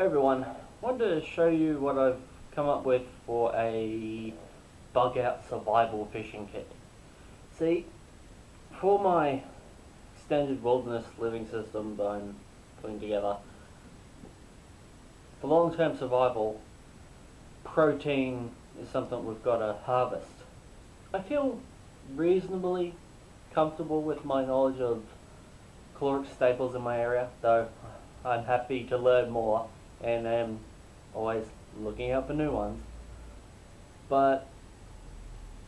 Hey everyone, wanted to show you what I've come up with for a bug out survival fishing kit. See, for my extended wilderness living system that I'm putting together, for long-term survival, protein is something we've got to harvest. I feel reasonably comfortable with my knowledge of caloric staples in my area, though I'm happy to learn more and am always looking out for new ones. But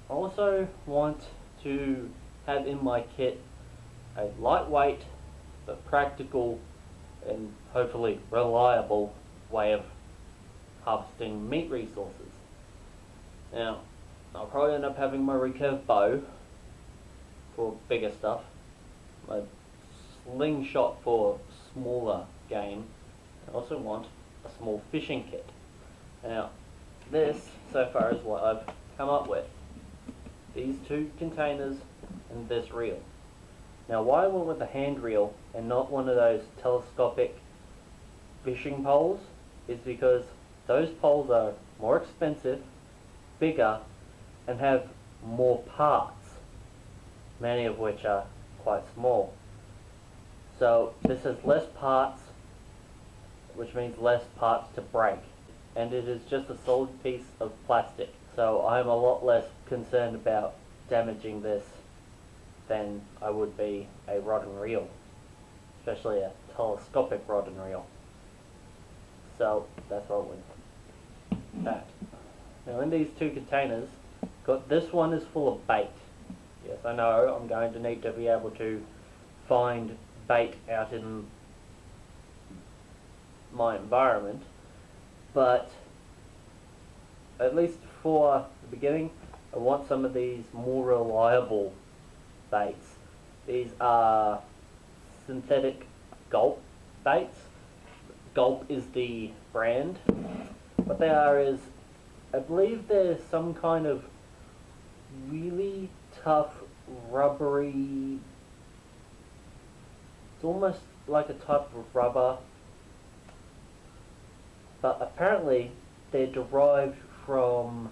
I also want to have in my kit a lightweight but practical and hopefully reliable way of harvesting meat resources. Now, I'll probably end up having my recurve bow for bigger stuff, my slingshot for smaller game. I also want a small fishing kit. Now, this so far is what I've come up with. These two containers and this reel. Now, why I went with a hand reel and not one of those telescopic fishing poles is because those poles are more expensive, bigger, and have more parts, many of which are quite small. So this has less parts, which means less parts to break, and it is just a solid piece of plastic. So I'm a lot less concerned about damaging this than I would be a rod and reel, especially a telescopic rod and reel. So that's what I went with that. Now in these two containers, this one is full of bait. Yes, I know I'm going to need to be able to find bait out in my environment, but at least for the beginning, I want some of these more reliable baits. These are synthetic gulp baits. Gulp is the brand. What they are is, I believe they're some kind of really tough, rubbery, it's almost like a type of rubber, but apparently they're derived from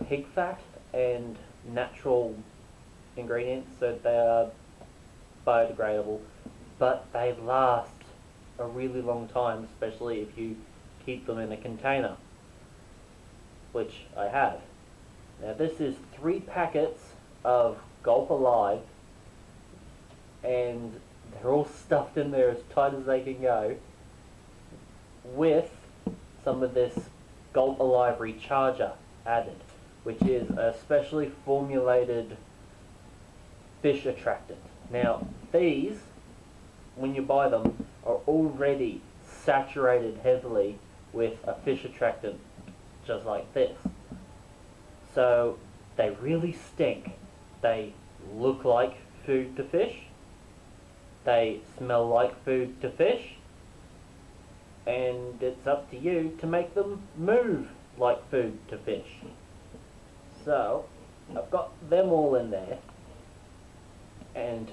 pig fat and natural ingredients, so they are biodegradable, but they last a really long time, especially if you keep them in a container, which I have. Now this is 3 packets of Gulp Alive, and they're all stuffed in there as tight as they can go, with some of this Gulp Alive Recharger added, which is a specially formulated fish attractant. Now these, when you buy them, are already saturated heavily with a fish attractant just like this. So they really stink. They look like food to fish. They smell like food to fish. And it's up to you to make them move like food to fish. So I've got them all in there and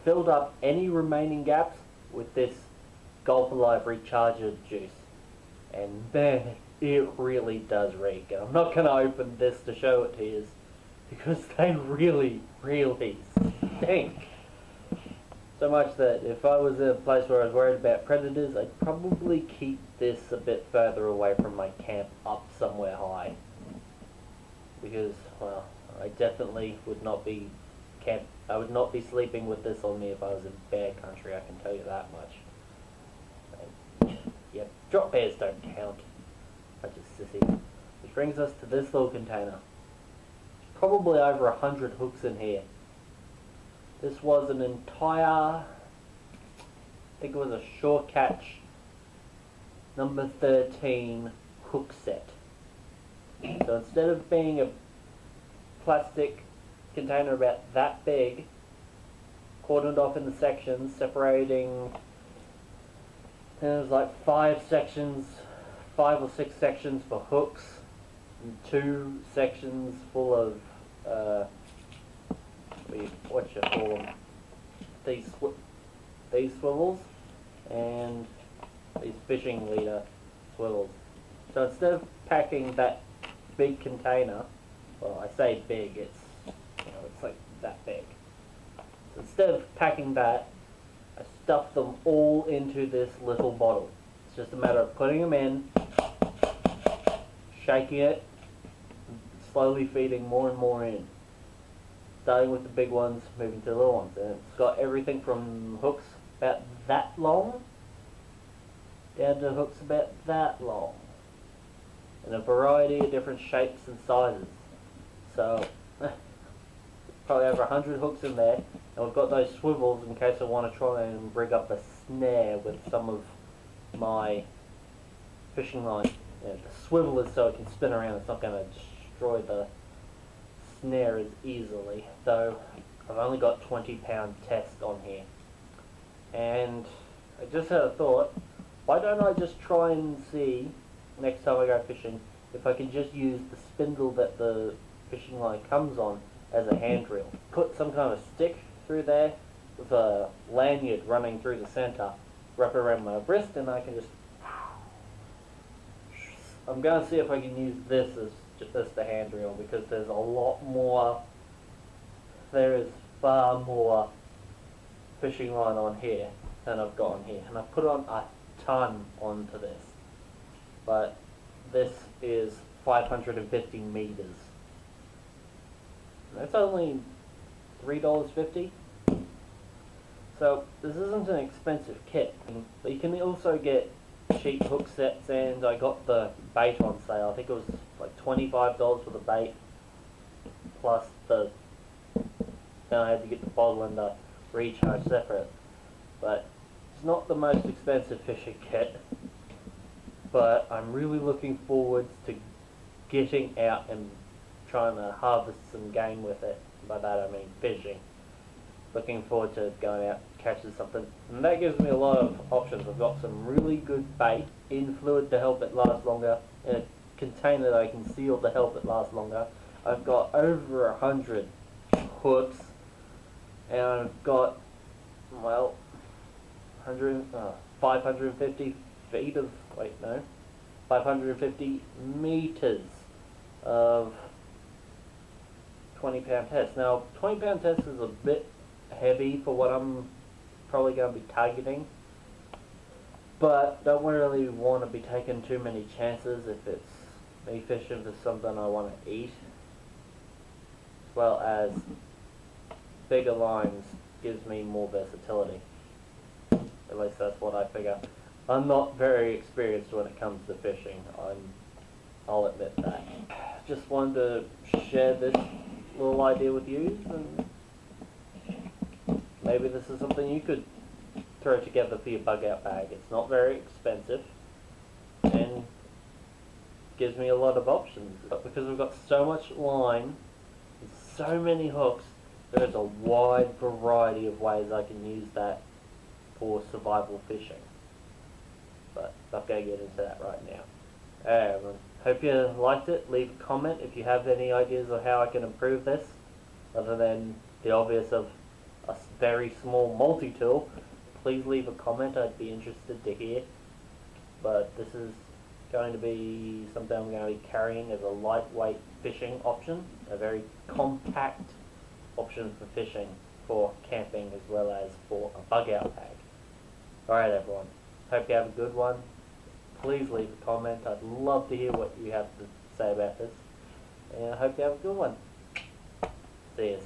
filled up any remaining gaps with this Gulp Alive Recharger juice. And man, it really does reek. I'm not going to open this to show it to you because they really, really stink. So much that if I was in a place where I was worried about predators, I'd probably keep this a bit further away from my camp, up somewhere high. Because, well, I definitely would not be I would not be sleeping with this on me if I was in bear country, I can tell you that much. Yeah, drop bears don't count. Such a sissy. Which brings us to this little container. Probably over 100 hooks in here. This was an entire, I think it was a Shore Catch number 13 hook set. So instead of being a plastic container about that big, cordoned off into sections, separating, and there's like 5 or 6 sections for hooks, and 2 sections full of what you call them, these swivels, and these fishing leader swivels. So instead of packing that big container, well, I say big, it's it's like that big. So instead of packing that, I stuff them all into this little bottle. It's just a matter of putting them in, shaking it, slowly feeding more and more in. Starting with the big ones, moving to the little ones. And it's got everything from hooks about that long down to hooks about that long, in a variety of different shapes and sizes. So probably over 100 hooks in there, and we've got those swivels in case I want to try and rig up a snare with some of my fishing line. The swivel is so it can spin around, it's not going to destroy the snare as easily, though I've only got 20-pound test on here. And I just had a thought, why don't I just try and see next time I go fishing if I can just use the spindle that the fishing line comes on as a handrail. Put some kind of stick through there with a lanyard running through the center, wrap it around my wrist, and I can just... I'm going to see if I can use this as just the handrail, because there's a lot more, there is far more fishing line on here than I've got on here, and I've put on a ton onto this, but this is 550 meters. That's only $3.50. So this isn't an expensive kit, but you can also get cheap hook sets, and I got the bait on sale. I think it was like $25 for the bait, plus then I had to get the bottle and the recharge separate. But it's not the most expensive fishing kit, but I'm really looking forward to getting out and trying to harvest some game with it. By that I mean fishing. Looking forward to going out catching something, and that gives me a lot of options. I've got some really good bait in fluid to help it last longer, in a container that I can seal to help it last longer. I've got over 100 hooks, and I've got, well, 550 feet of, 550 meters of 20-pound test. Now, 20-pound test is a bit heavy for what I'm probably going to be targeting, but don't really want to be taking too many chances if it's me fishing for something I want to eat, as well as bigger lines gives me more versatility. At least that's what I figure. I'm not very experienced when it comes to fishing, I'll admit that. Just wanted to share this little idea with you, and maybe this is something you could throw together for your bug out bag. It's not very expensive and gives me a lot of options. But because we've got so much line and so many hooks, there's a wide variety of ways I can use that for survival fishing. But I'm not going to get into that right now. Everyone, hope you liked it. Leave a comment if you have any ideas of how I can improve this, other than the obvious of a very small multi-tool. Please leave a comment, I'd be interested to hear. But this is going to be something I'm going to be carrying as a lightweight fishing option, a very compact option for fishing, for camping, as well as for a bug out bag. Alright everyone, hope you have a good one. Please leave a comment, I'd love to hear what you have to say about this. And I hope you have a good one. See you.